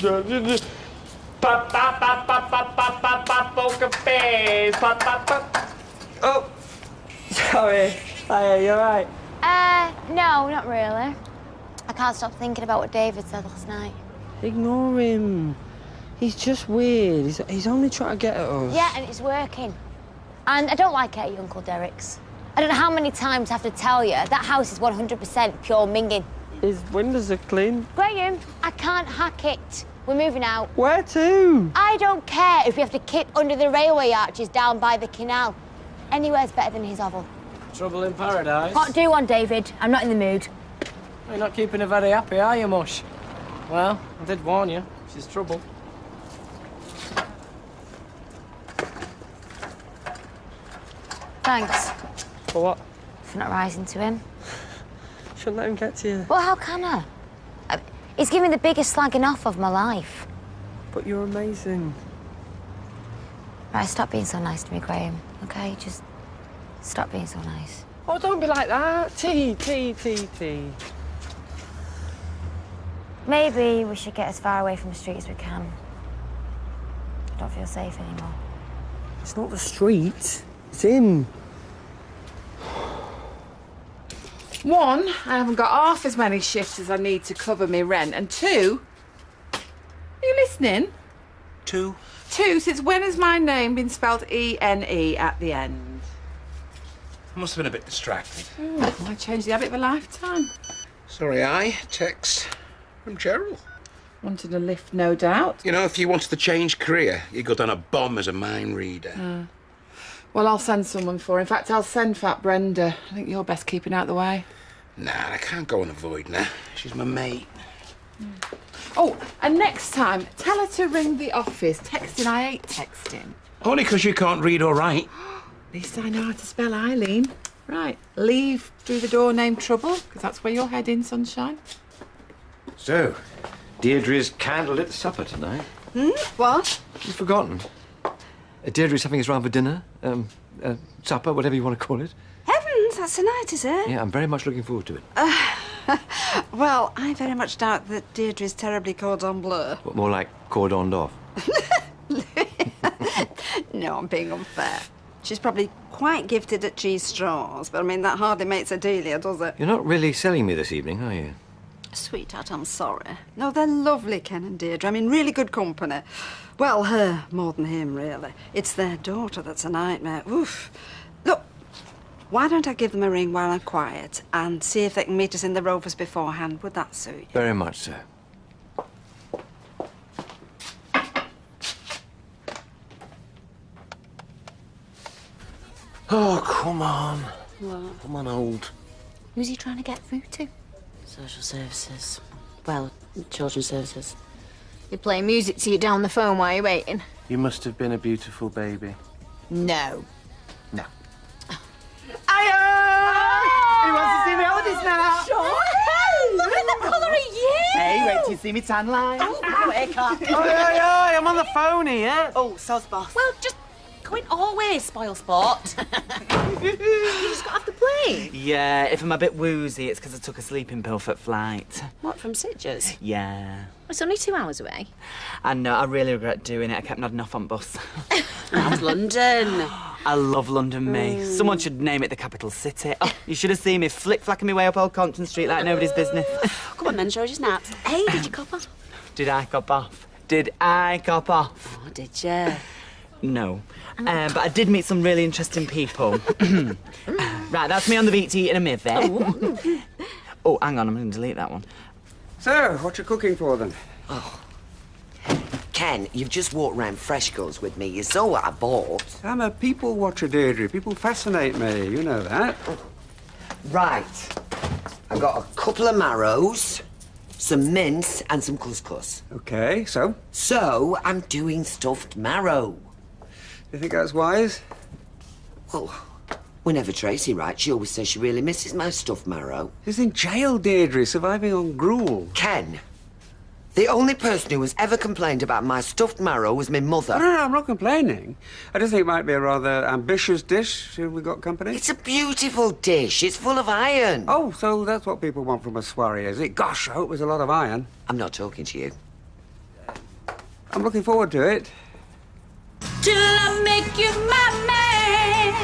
Oh, sorry. Hiya, you alright? No, not really. I can't stop thinking about what David said last night. Ignore him. He's just weird. He's only trying to get at us. Yeah, and it's working. And I don't like it at your Uncle Derek's. I don't know how many times I have to tell you, that house is 100% pure minging. His windows are clean. Graham, I can't hack it. We're moving out. Where to? I don't care if we have to kip under the railway arches down by the canal. Anywhere's better than his hovel. Trouble in paradise? Can't do one, David. I'm not in the mood. You're not keeping her very happy, are you, Mush? Well, I did warn you. She's trouble. Thanks. For what? For not rising to him. Shouldn't let him get to you. Well, how can I? He's giving the biggest slagging off of my life. But you're amazing. Right, stop being so nice to me, Graham, OK? Just stop being so nice. Oh, don't be like that. Tea. Maybe we should get as far away from the street as we can. I don't feel safe anymore. It's not the street. It's him. One, I haven't got half as many shifts as I need to cover my rent. And two, are you listening? Two, since when has my name been spelled E-N-E at the end? I must have been a bit distracted. I changed the habit of a lifetime. Sorry, text from Gerald. Wanted a lift, no doubt. You know, if you wanted to change career, you'd go down a bomb as a mind reader. Well, I'll send someone for her. In fact, I'll send Fat Brenda. I think you're best keeping out the way. Nah, I can't go and avoid her. She's my mate. Oh, and next time, tell her to ring the office. Texting, I hate texting. Only 'cause you can't read or write. At least I know how to spell Eileen. Right, leave through the door named Trouble, because that's where you're heading, sunshine. So, Deirdre's candlelit supper tonight. What? You've forgotten. Deirdre's having us round for dinner, supper, whatever you want to call it. Heavens, that's tonight, is it? Yeah, I'm very much looking forward to it. Well, I very much doubt that Deirdre's terribly cordon bleu. But more like cordoned off. No, I'm being unfair. She's probably quite gifted at cheese straws, but I mean, that hardly makes a Delia, does it? You're not really selling me this evening, are you? Sweetheart, I'm sorry. No, they're lovely, Ken and Deirdre. I mean, really good company. Well, her more than him, really. It's their daughter that's a nightmare. Oof. Look, why don't I give them a ring while I'm quiet and see if they can meet us in the Rovers beforehand? Would that suit you? Very much so. Oh, come on. What? Come on, old. Who's he trying to get through to? Social services. Well, children's services. You're playing music to you down the phone while you're waiting? You must have been a beautiful baby. No. No. Hiya! Who wants to see me holidays now? Sure. Look at the colour of you! Hey, wait till you see me tan line. Oh, haircut. Oi, I'm on the phone here. Oh, soz boss. Well, just go in always, spoil sport. You just got off the plane. Yeah, if I'm a bit woozy, it's because I took a sleeping pill for flight. What, from Sitges? Yeah. It's only 2 hours away. I know, I really regret doing it. I kept nodding off on bus. How's London? I love London, me. Someone should name it the capital city. Oh, you should have seen me flick-flacking my way up Old Compton Street like nobody's business. Come on then, show us your snaps. Hey, did you cop off? Did I cop off? Did I cop off? Oh, did you? No. But I did meet some really interesting people. Right, that's me on the beach eating a movie. Oh, hang on, I'm going to delete that one. So, what you cooking for them? Ken, you've just walked round Freshgoods with me. You saw what I bought. I'm a people watcher, Deirdre. People fascinate me. You know that. Right. I've got a couple of marrows, some mince and some couscous. OK, so? So, I'm doing stuffed marrow. Do you think that's wise? Well, whenever Tracy writes, she always says she really misses my stuffed marrow. She's in jail, Deirdre, surviving on gruel. Ken, the only person who has ever complained about my stuffed marrow was my mother. No, I'm not complaining. I just think it might be a rather ambitious dish. Have we got company? It's a beautiful dish. It's full of iron. Oh, so that's what people want from a soiree, is it? Gosh, I hope there's a lot of iron. I'm not talking to you. I'm looking forward to it. Till I make you my man,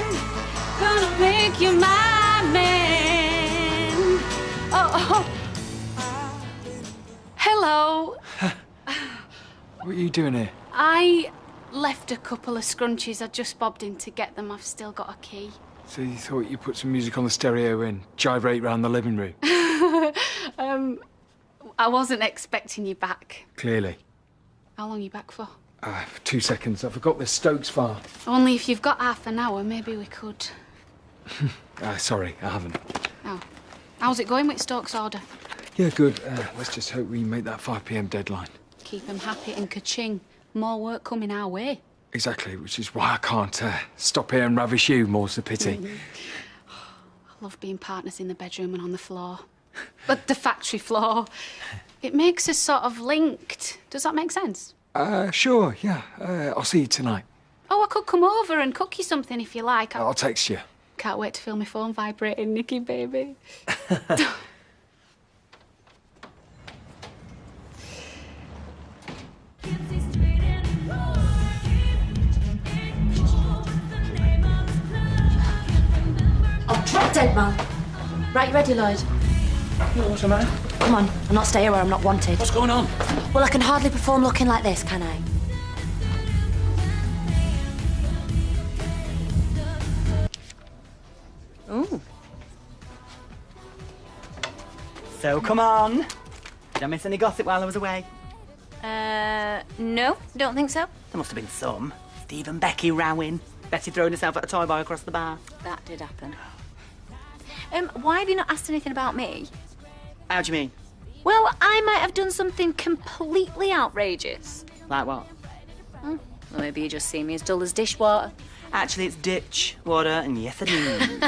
gonna make you my man. Oh. Hello. What are you doing here? I left a couple of scrunchies. I just bobbed in to get them. I've still got a key. So you thought you put some music on the stereo and gyrate round the living room? I wasn't expecting you back. Clearly. How long are you back for? 2 seconds. I forgot the Stokes file. Only if you've got half an hour, maybe we could. Sorry, I haven't. Oh. How's it going with Stokes' order? Yeah, good. Let's just hope we make that 5 p.m. deadline. Keep 'em happy and ka-ching. More work coming our way. Exactly, which is why I can't stop here and ravish you, more's the pity. I love being partners in the bedroom and on the floor. But the factory floor. It makes us sort of linked. Does that make sense? Sure, yeah. I'll see you tonight. Oh, I could come over and cook you something if you like. I'll text you. Can't wait to feel my phone vibrating, Nicky baby. Oh, drop dead, man. Right, you ready, Lloyd? What's the matter? Come on, I'll not stay here where I'm not wanted. What's going on? Well, I can hardly perform looking like this, can I? Ooh. So, come on. Did I miss any gossip while I was away? No, don't think so. There must have been some. Steve and Becky rowing. Betty throwing herself at a toy boy across the bar. That did happen. Why have you not asked anything about me? How do you mean? Well, I might have done something completely outrageous. Like what? Well, maybe you just see me as dull as dishwater. Actually, it's ditch, water, and yes, I do.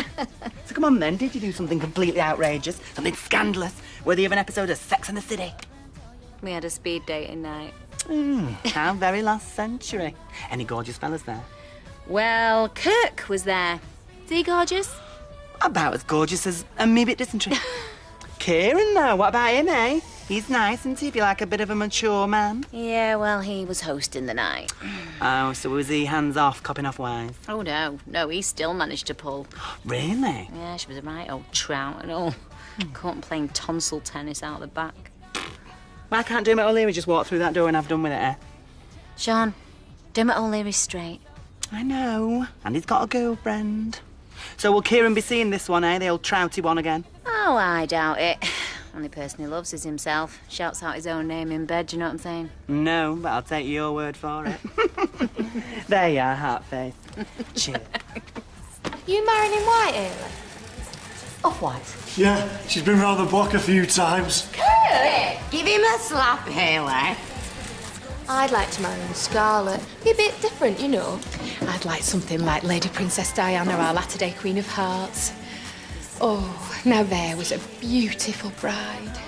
So come on then, did you do something completely outrageous, something scandalous, worthy of an episode of Sex and the City? We had a speed dating night. How very last century. Any gorgeous fellas there? Well, Kirk was there. Is he gorgeous? About as gorgeous as a me-bit dysentery. Kieran, though, what about him, eh? He's nice, isn't he, if you like a bit of a mature man? Yeah, well, he was hosting the night. Oh, so was he hands-off, copping off wise? Oh, no, he still managed to pull. Really? Yeah, she was a right old trout and all. Caught him playing tonsil tennis out the back. Why can't Dermot O'Leary just walk through that door and have done with it, eh? Sean, Dermot O'Leary's straight. I know, and he's got a girlfriend. So will Kieran be seeing this one, eh? The old trouty one again? Oh, I doubt it. Only person he loves is himself. Shouts out his own name in bed, do you know what I'm saying? No, but I'll take your word for it. There you are, Heartface. Cheers. You marrying in white, Hayley? Off-white? Yeah, she's been round the block a few times. Give him a slap, Haley. I'd like to marry in scarlet. Be a bit different, you know. I'd like something like Lady Princess Diana, our latter-day Queen of Hearts. Oh, now there was a beautiful bride.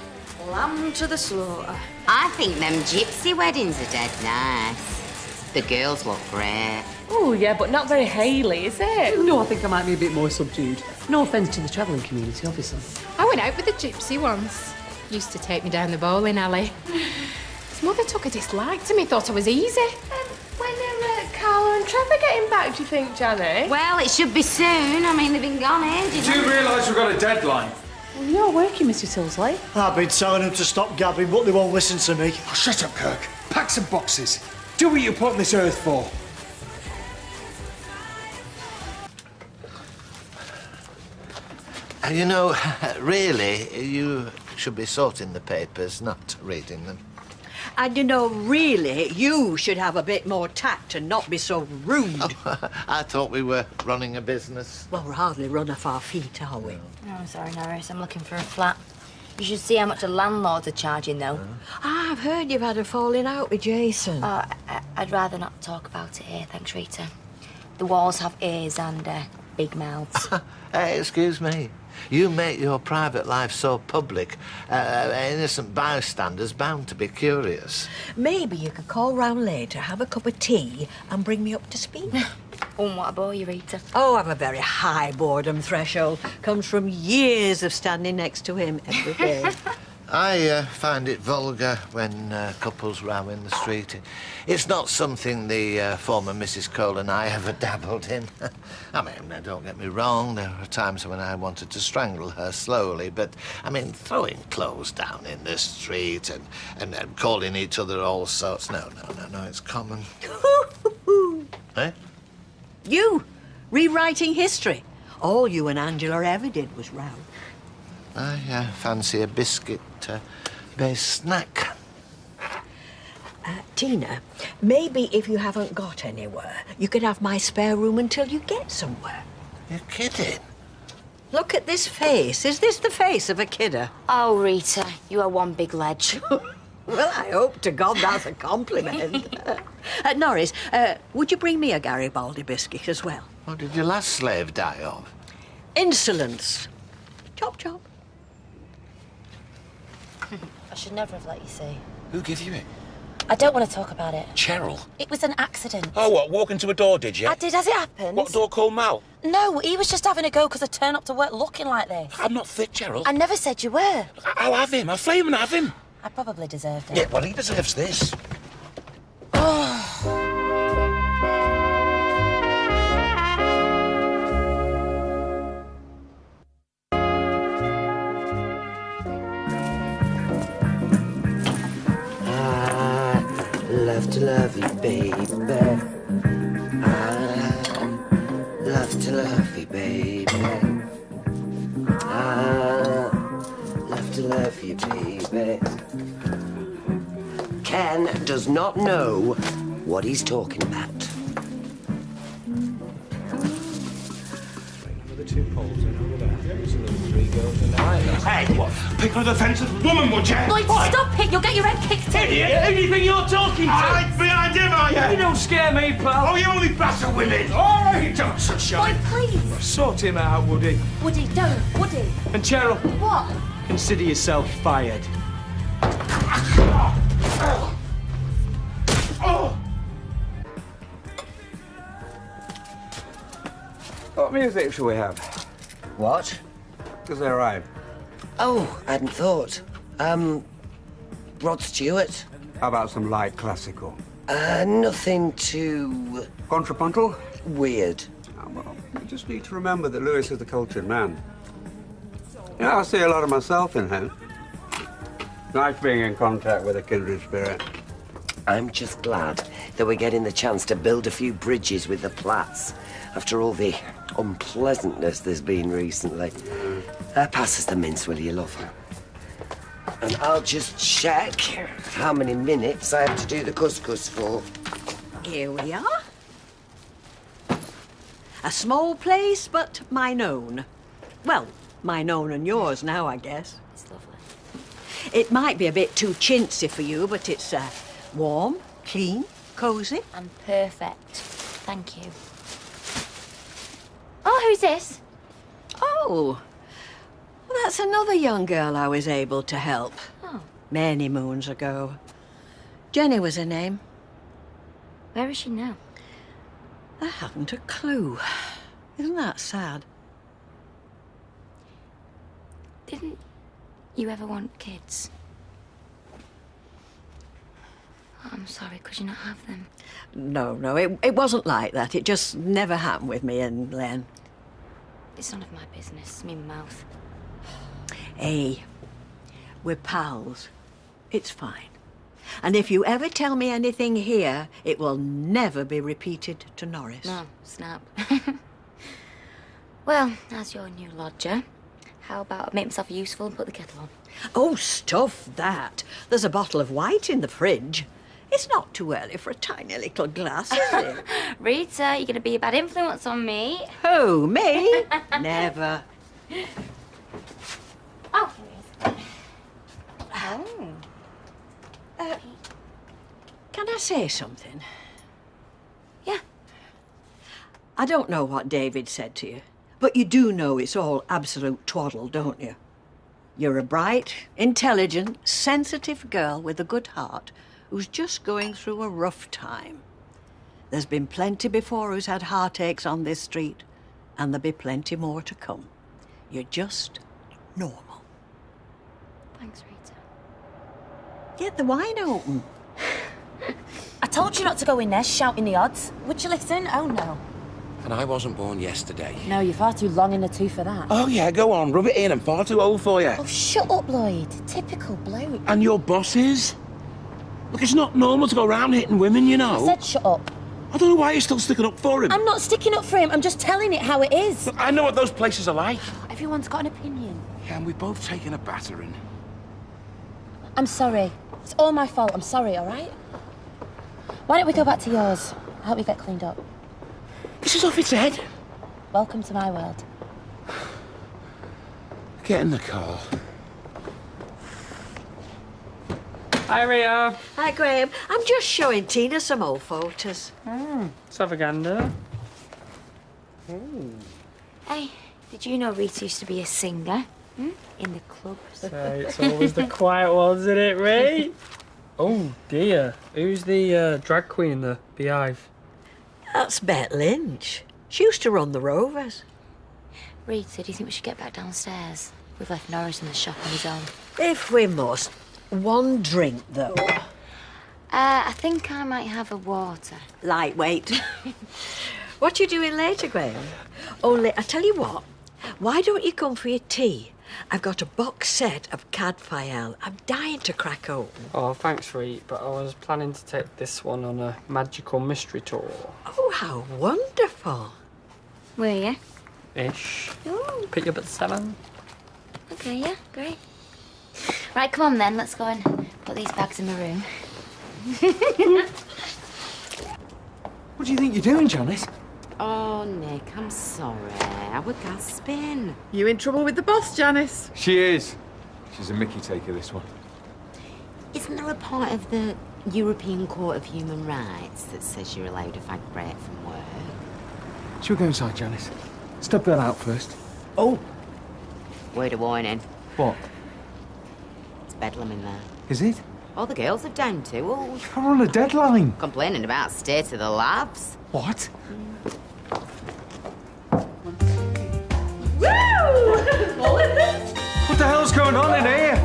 Lamb to the slaughter. I think them gypsy weddings are dead nice. The girls look great. Oh, yeah, but not very Hayley, is it? No, I think I might be a bit more subdued. No offence to the travelling community, obviously. I went out with a gypsy once. Used to take me down the bowling alley. His mother took a dislike to me, thought I was easy. When are Carla and Trevor getting back, do you think, Johnny? Well, it should be soon. I mean, they've been gone ages. Do you realise we've got a deadline? Well, you're working, Mr. Tilsley. I've been telling them to stop gabbing, but they won't listen to me. Oh, shut up, Kirk. Pack some boxes. Do what you're put on this earth for. You know, really, you should be sorting the papers, not reading them. And you know, really, you should have a bit more tact and not be so rude. I thought we were running a business. Well, we're hardly run off our feet, are we? Oh, sorry, Norris. I'm looking for a flat. You should see how much the landlords are charging, though. I've heard you've had a falling out with Jason. I'd rather not talk about it here, thanks, Rita. The walls have ears and big mouths. Hey, excuse me. You make your private life so public, innocent bystanders bound to be curious. Maybe you could call round later, have a cup of tea, and bring me up to speed. Wouldn't want to bore you, Rita. Oh, I've a very high boredom threshold. Comes from years of standing next to him every day. I find it vulgar when couples row in the street. It's not something the former Mrs. Cole and I ever dabbled in. I mean, don't get me wrong, there were times when I wanted to strangle her slowly, but, I mean, throwing clothes down in the street and calling each other all sorts, no, it's common. Eh? You, rewriting history. All you and Angela ever did was row. I fancy a biscuit-based snack. Tina, maybe if you haven't got anywhere, you could have my spare room until you get somewhere. You're kidding? Look at this face. Is this the face of a kidder? Oh, Rita, you are one big ledge. Well, I hope to God that's a compliment. Norris, would you bring me a Garibaldi biscuit as well? What did your last slave die of? Insolence. Chop, chop. I should never have let you see. Who gave you it? I don't want to talk about it. Cheryl. It was an accident. Oh, what? Walk into a door, did you? I did, as it happened. What door called Mal? No, he was just having a go because I turned up to work looking like this. I'm not fit, Cheryl. I never said you were. I'll have him. I'll flame and have him. I probably deserved it. Yeah, well, he deserves this. Love to love you, baby. I love to love you, baby. I love to love you, baby. Ken does not know what he's talking about. The two poles in over there. There's another 3 girls in there. Hey, what? Pick on the defensive woman, would you? Lloyd, stop it! You'll get your head kicked in. Idiot! Who do you think you're talking to? Hide behind him, are you? You don't scare me, pal. Oh, you only batter women. All right, don't sunshine. Lloyd, please. Sort him out, Woody. Woody, don't. Woody. And Cheryl, What? consider yourself fired. What music shall we have? What? Because they arrived. Oh, I hadn't thought. Rod Stewart? How about some light classical? Nothing too... Contrapuntal? Weird. Oh, well, you just need to remember that Lewis is the cultured man. You know, I see a lot of myself in him. Nice being in contact with a kindred spirit. I'm just glad that we're getting the chance to build a few bridges with the Platts after all the unpleasantness there's been recently. Pass us the mince, will you, love? And I'll just check how many minutes I have to do the couscous for. Here we are. A small place, but mine own. Well, mine own and yours now, I guess. It's lovely. It might be a bit too chintzy for you, but it's warm, clean, cosy. And perfect. Thank you. Oh, who's this? Oh, well, that's another young girl I was able to help. Oh. Many moons ago. Jenny was her name. Where is she now? I haven't a clue. Isn't that sad? Didn't you ever want kids? I'm sorry, could you not have them? No, it wasn't like that. It just never happened with me and Len. It's none of my business, me mouth. Hey, we're pals. It's fine. And if you ever tell me anything here, it will never be repeated to Norris. No, snap. Well, as your new lodger, how about I make myself useful and put the kettle on? Oh, stuff that. There's a bottle of white in the fridge. It's not too early for a tiny little glass, is it? Rita, you're going to be a bad influence on me. Who, me? Never. Oh, here it is. Oh. Can I say something? Yeah. I don't know what David said to you, but you do know it's all absolute twaddle, don't you? You're a bright, intelligent, sensitive girl with a good heart who's just going through a rough time. There's been plenty before who's had heartaches on this street, and there'll be plenty more to come. You're just normal. Thanks, Rita. Get the wine open. I told you not to go in there shouting the odds. Would you listen? Oh, no. And I wasn't born yesterday. No, you're far too long in the tooth for that. Oh, yeah, go on, rub it in. I'm far too old for you. Oh, shut up, Lloyd. Typical bloke. And your boss is? Look, it's not normal to go around hitting women, you know. I said shut up. I don't know why you're still sticking up for him. I'm not sticking up for him. I'm just telling it how it is. Look, I know what those places are like. Everyone's got an opinion. Yeah, and we've both taken a battering. I'm sorry. It's all my fault. I'm sorry, all right? Why don't we go back to yours? I hope you get cleaned up. This is off its head. Welcome to my world. Get in the car. Hi, Ria. Hi, Graham. I'm just showing Tina some old photos. Let's have a gander. Hey, did you know Rita used to be a singer? In the clubs? So it's always the quiet ones, isn't it, Ray? Oh, dear. Who's the drag queen in the beehive? That's Bet Lynch. She used to run the Rovers. Rita, do you think we should get back downstairs? We've left Norris in the shop on his own. If we must. One drink, though. I think I might have a water. Lightweight. What you doing later, Graham? Only, I tell you what, why don't you come for your tea? I've got a box set of Cadfael. I'm dying to crack open. Oh, thanks, Reet, but I was planning to take this one on a magical mystery tour. Oh, how wonderful. Were you? Ish. Ooh. Pick you up at 7. Okay, yeah, great. Right, come on then, let's go and put these bags in my room. What do you think you're doing, Janice? Oh, Nick, I'm sorry. I was gasping. You in trouble with the boss, Janice? She is. She's a Mickey taker, this one. Isn't there a part of the European Court of Human Rights that says you're allowed a fag break from work? Shall we go inside, Janice? Step that out first. Oh! Word of warning. What? It's bedlam in there. Is it? All the girls have down tools. We're on a deadline. Complaining about state of the labs. What? What the hell's going on in here?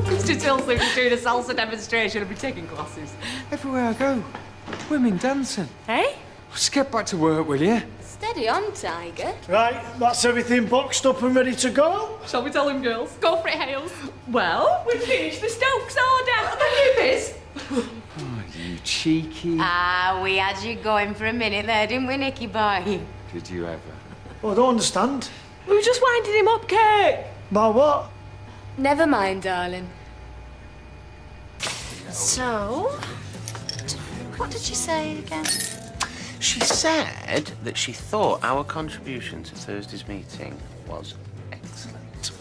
Mr. Tilsley was doing a salsa demonstration and be taking classes. Everywhere I go, women dancing. Hey? Just get back to work, will you? Steady on, Tiger. Right, that's everything boxed up and ready to go. Shall we tell him, girls? Go for it, Hales. Well, we've finished the Stokes order. The newbies. Oh, you cheeky. Ah, we had you going for a minute there, didn't we, Nicky boy? Did you ever? Well, I don't understand. We were just winding him up, Kate. About what? Never mind, darling. So, what did she say again? She said that she thought our contribution to Thursday's meeting was excellent.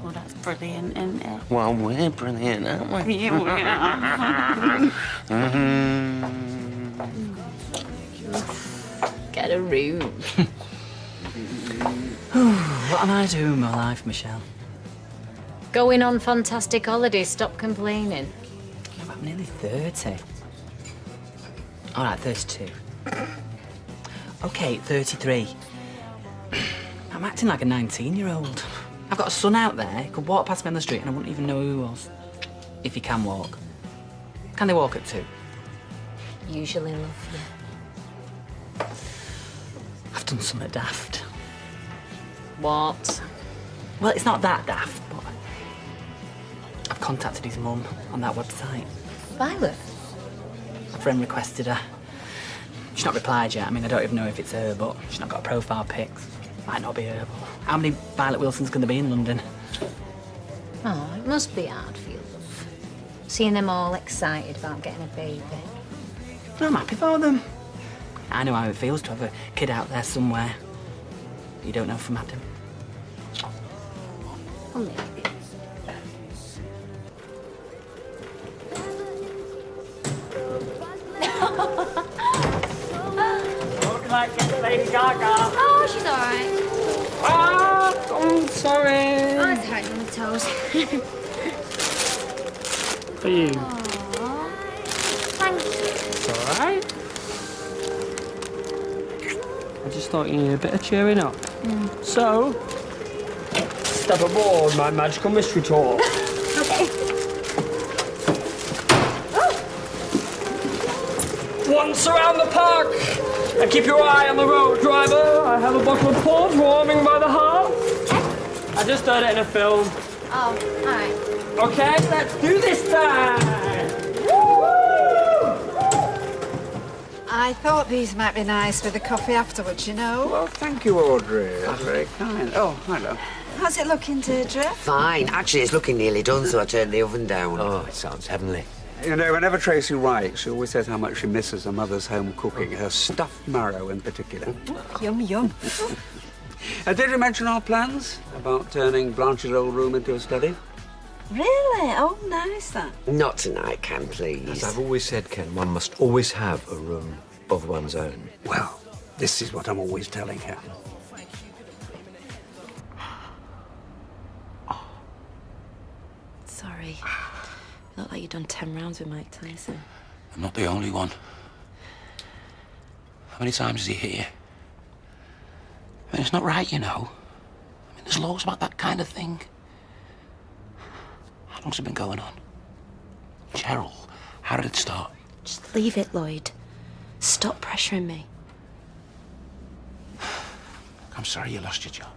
Well, that's brilliant, isn't it? Well, we're brilliant, aren't we? Yeah, we are. Get a room. What am I doing with my life, Michelle? Going on fantastic holidays, stop complaining. I'm nearly 30. All right, 32. Okay, 33. I'm acting like a 19-year-old. I've got a son out there who could walk past me on the street and I wouldn't even know who he was. If he can walk. Can they walk at 2? Usually love you. I've done something daft. What? Well, it's not that daft, but I've contacted his mum on that website. Violet? A friend requested her. She's not replied yet. I mean, I don't even know if it's her, but she's not got a profile pic. Might not be her. How many Violet Wilsons can there be in London? Oh, it must be hard for you, love. Seeing them all excited about getting a baby. I'm happy for them. I know how it feels to have a kid out there somewhere you don't know from Adam. Well, maybe. Looking like Lady Gaga. Oh, she's all right. Ah, I'm sorry. Oh, it's hurting my toes. For you. Aww. Thank you. It's all right. I just thought you needed a bit of cheering up. So, step aboard my magical mystery tour. Okay. dance around the park. And keep your eye on the road, driver. I have a bottle of port warming by the hearth. I just heard it in a film. Oh, hi. Okay, let's do this time. I thought these might be nice with the coffee afterwards, you know. Well, thank you, Audrey. That's very kind. Oh, hello. How's it looking, Deirdre? Fine. Actually, it's looking nearly done, so I turned the oven down. Oh, it sounds heavenly. You know, whenever Tracy writes, she always says how much she misses her mother's home cooking, her stuffed marrow in particular. Yum, yum. Did you mention our plans about turning Blanche's old room into a study? Really? Oh, nice, that. Not tonight, Ken, please. As I've always said, Ken, one must always have a room of one's own. Well, this is what I'm always telling her. Sorry. You look like you've done 10 rounds with Mike Tyson. I'm not the only one. How many times has he hit you? I mean, it's not right, you know. I mean, there's laws about that kind of thing. How long's it been going on? Cheryl, how did it start? Just leave it, Lloyd. Stop pressuring me. I'm sorry you lost your job.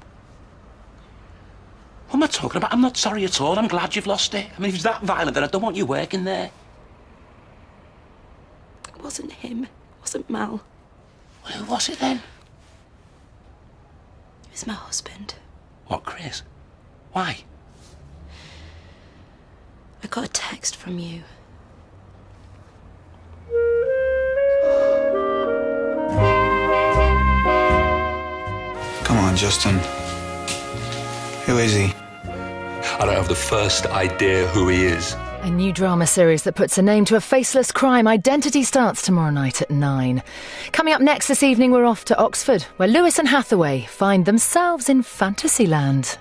What am I talking about? I'm not sorry at all. I'm glad you've lost it. I mean, if it's that violent, then I don't want you working there. It wasn't him. It wasn't Mal. Well, who was it then? It was my husband. What, Chris? Why? I got a text from you. Come on, Justin. Who is he? I don't have the first idea who he is. A new drama series that puts a name to a faceless crime. Identity starts tomorrow night at 9. Coming up next this evening, we're off to Oxford, where Lewis and Hathaway find themselves in Fantasyland.